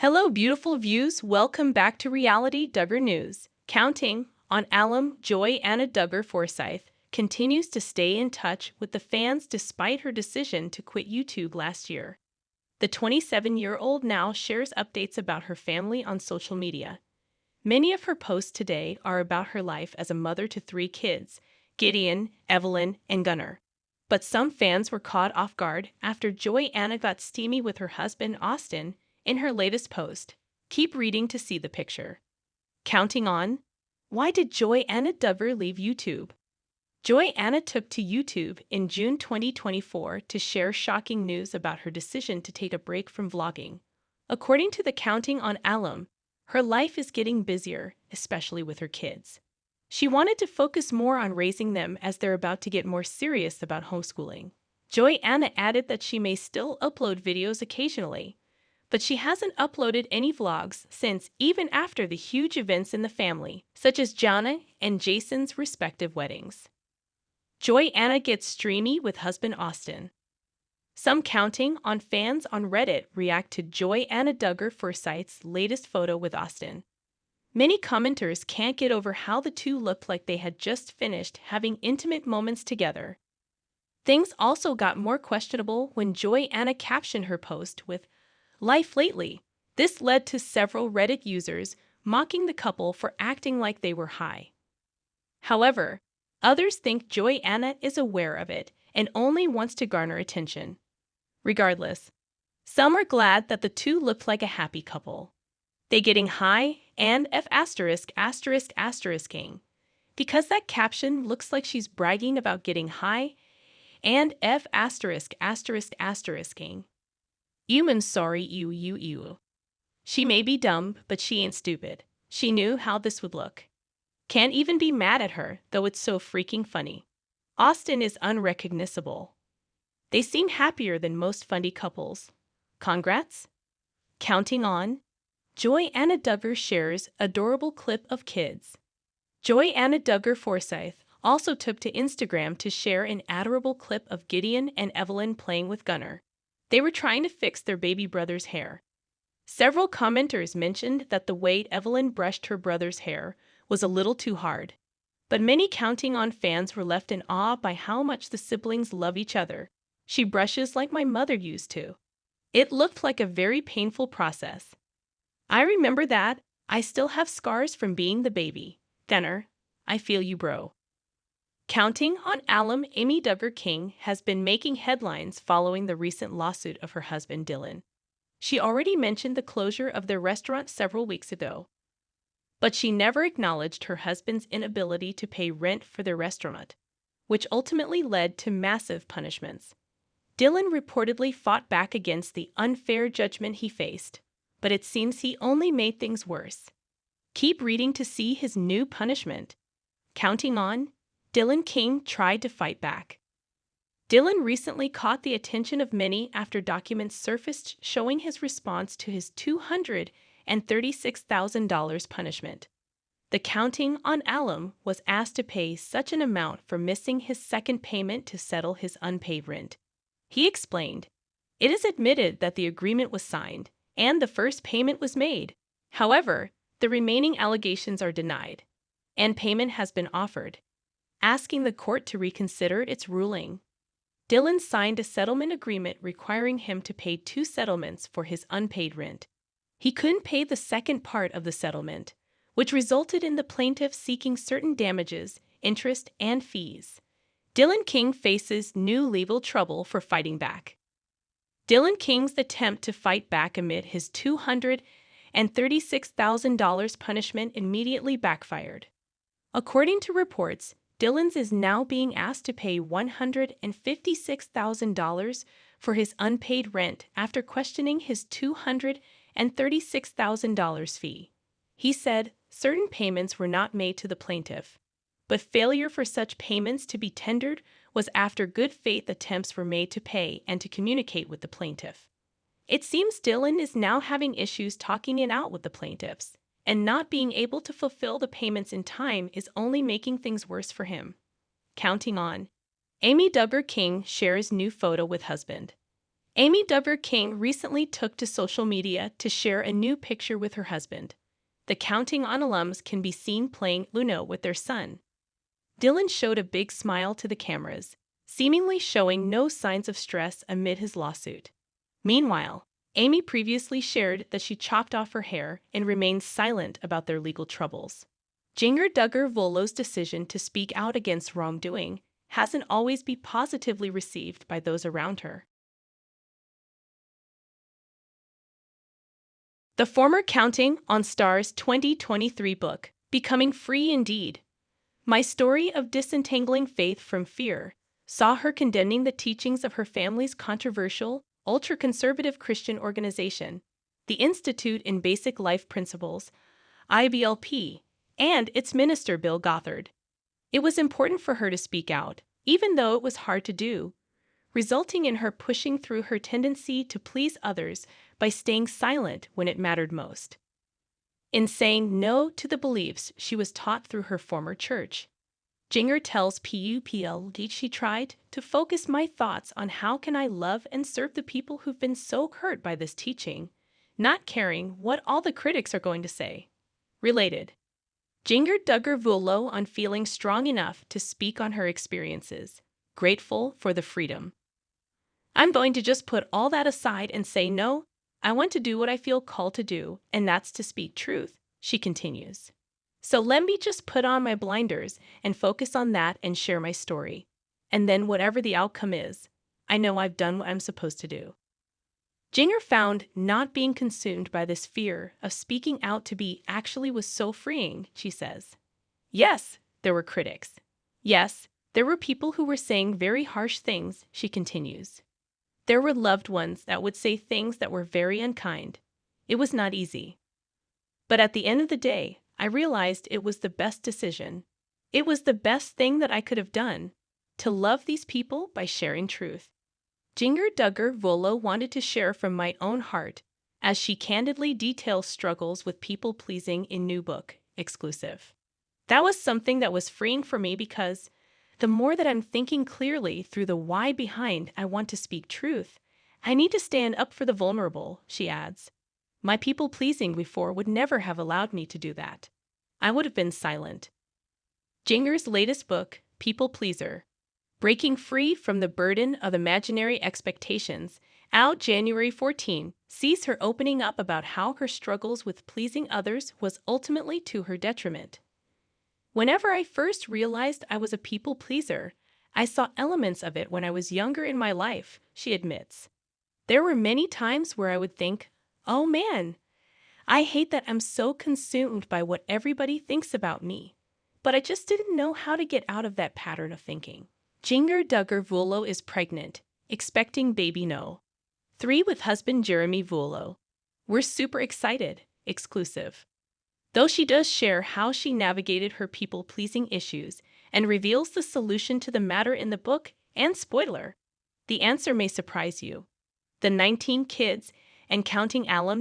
Hello, beautiful views. Welcome back to Reality Duggar News. Counting on alum Joy-Anna Duggar Forsyth continues to stay in touch with the fans despite her decision to quit YouTube last year. The 27-year-old now shares updates about her family on social media. Many of her posts today are about her life as a mother to three kids, Gideon, Evelyn, and Gunnar. But some fans were caught off guard after Joy-Anna got steamy with her husband, Austin, in her latest post. Keep reading to see the picture. Counting on? Why did Joy-Anna Duggar leave YouTube? Joy-Anna took to YouTube in June 2024 to share shocking news about her decision to take a break from vlogging. According to the Counting on alum, her life is getting busier, especially with her kids. She wanted to focus more on raising them as they're about to get more serious about homeschooling. Joy-Anna added that she may still upload videos occasionally, but she hasn't uploaded any vlogs since, even after the huge events in the family, such as Gianna and Jason's respective weddings. Joy-Anna gets streamy with husband Austin. Some Counting on fans on Reddit react to Joy-Anna Duggar Forsyth's latest photo with Austin. Many commenters can't get over how the two looked like they had just finished having intimate moments together. Things also got more questionable when Joy-Anna captioned her post with "Life lately." This led to several Reddit users mocking the couple for acting like they were high. However, others think Joy-Anna is aware of it and only wants to garner attention. Regardless, some are glad that the two looked like a happy couple. They getting high and *****ing. Because that caption looks like she's bragging about getting high and *****ing. Human sorry you. She may be dumb, but she ain't stupid. She knew how this would look. Can't even be mad at her, though it's so freaking funny. Austin is unrecognizable. They seem happier than most funny couples. Congrats? Counting on? Joy-Anna Duggar shares adorable clip of kids. Joy-Anna Duggar Forsyth also took to Instagram to share an adorable clip of Gideon and Evelyn playing with Gunnar. They were trying to fix their baby brother's hair. Several commenters mentioned that the way Evelyn brushed her brother's hair was a little too hard. But many Counting on fans were left in awe by how much the siblings love each other. She brushes like my mother used to. It looked like a very painful process. I remember that. I still have scars from being the baby. Gunnar, I feel you, bro. Counting on alum Amy Duggar King has been making headlines following the recent lawsuit of her husband Dylan. She already mentioned the closure of their restaurant several weeks ago, but she never acknowledged her husband's inability to pay rent for their restaurant, which ultimately led to massive punishments. Dylan reportedly fought back against the unfair judgment he faced, but it seems he only made things worse. Keep reading to see his new punishment. Counting on? Dylan King tried to fight back. Dylan recently caught the attention of many after documents surfaced showing his response to his $236,000 punishment. The Counting on alum was asked to pay such an amount for missing his second payment to settle his unpaid rent. He explained, "It is admitted that the agreement was signed and the first payment was made. However, the remaining allegations are denied, and payment has been offered, asking the court to reconsider its ruling." Dylan signed a settlement agreement requiring him to pay 2 settlements for his unpaid rent. He couldn't pay the second part of the settlement, which resulted in the plaintiff seeking certain damages, interest, and fees. Dylan King faces new legal trouble for fighting back. Dylan King's attempt to fight back amid his $236,000 punishment immediately backfired. According to reports, Dylan's is now being asked to pay $156,000 for his unpaid rent after questioning his $236,000 fee. He said certain payments were not made to the plaintiff, but failure for such payments to be tendered was after good faith attempts were made to pay and to communicate with the plaintiff. It seems Dylan is now having issues talking it out with the plaintiffs, and not being able to fulfill the payments in time is only making things worse for him. Counting on? Amy Duggar King shares new photo with husband. Amy Duggar King recently took to social media to share a new picture with her husband. The Counting On alums can be seen playing Uno with their son. Dylan showed a big smile to the cameras, seemingly showing no signs of stress amid his lawsuit. Meanwhile, Amy previously shared that she chopped off her hair and remains silent about their legal troubles. Jinger Duggar Volo's decision to speak out against wrongdoing hasn't always been positively received by those around her. The former Counting On star's 2023 book, Becoming Free Indeed, My Story of Disentangling Faith from Fear, saw her condemning the teachings of her family's controversial, ultra-conservative Christian organization, the Institute in Basic Life Principles, IBLP, and its minister Bill Gothard. It was important for her to speak out, even though it was hard to do, resulting in her pushing through her tendency to please others by staying silent when it mattered most. In saying no to the beliefs she was taught through her former church, Jinger tells PUPLD she tried to focus my thoughts on how can I love and serve the people who've been so hurt by this teaching, not caring what all the critics are going to say. Related. Jinger Duggar Volo on feeling strong enough to speak on her experiences, grateful for the freedom. I'm going to just put all that aside and say no, I want to do what I feel called to do, and that's to speak truth, she continues. So let me just put on my blinders and focus on that and share my story. And then whatever the outcome is, I know I've done what I'm supposed to do. Jinger found not being consumed by this fear of speaking out to be actually was so freeing, she says. Yes, there were critics. Yes, there were people who were saying very harsh things, she continues. There were loved ones that would say things that were very unkind. It was not easy. But at the end of the day, I realized it was the best decision. It was the best thing that I could have done, to love these people by sharing truth. Jinger Duggar Volo wanted to share from my own heart, as she candidly details struggles with people-pleasing in new book, exclusive. That was something that was freeing for me because the more that I'm thinking clearly through the why behind I want to speak truth, I need to stand up for the vulnerable, she adds. My people-pleasing before would never have allowed me to do that. I would have been silent. Jinger's latest book, People Pleaser, Breaking Free from the Burden of Imaginary Expectations, out January 14, sees her opening up about how her struggles with pleasing others was ultimately to her detriment. Whenever I first realized I was a people pleaser, I saw elements of it when I was younger in my life, she admits. There were many times where I would think, oh man, I hate that I'm so consumed by what everybody thinks about me. But I just didn't know how to get out of that pattern of thinking. Jinger Duggar Volo is pregnant, expecting baby no. 3 with husband Jeremy Volo. We're super excited, exclusive. Though she does share how she navigated her people-pleasing issues and reveals the solution to the matter in the book, and spoiler, the answer may surprise you. The 19 kids and counting alum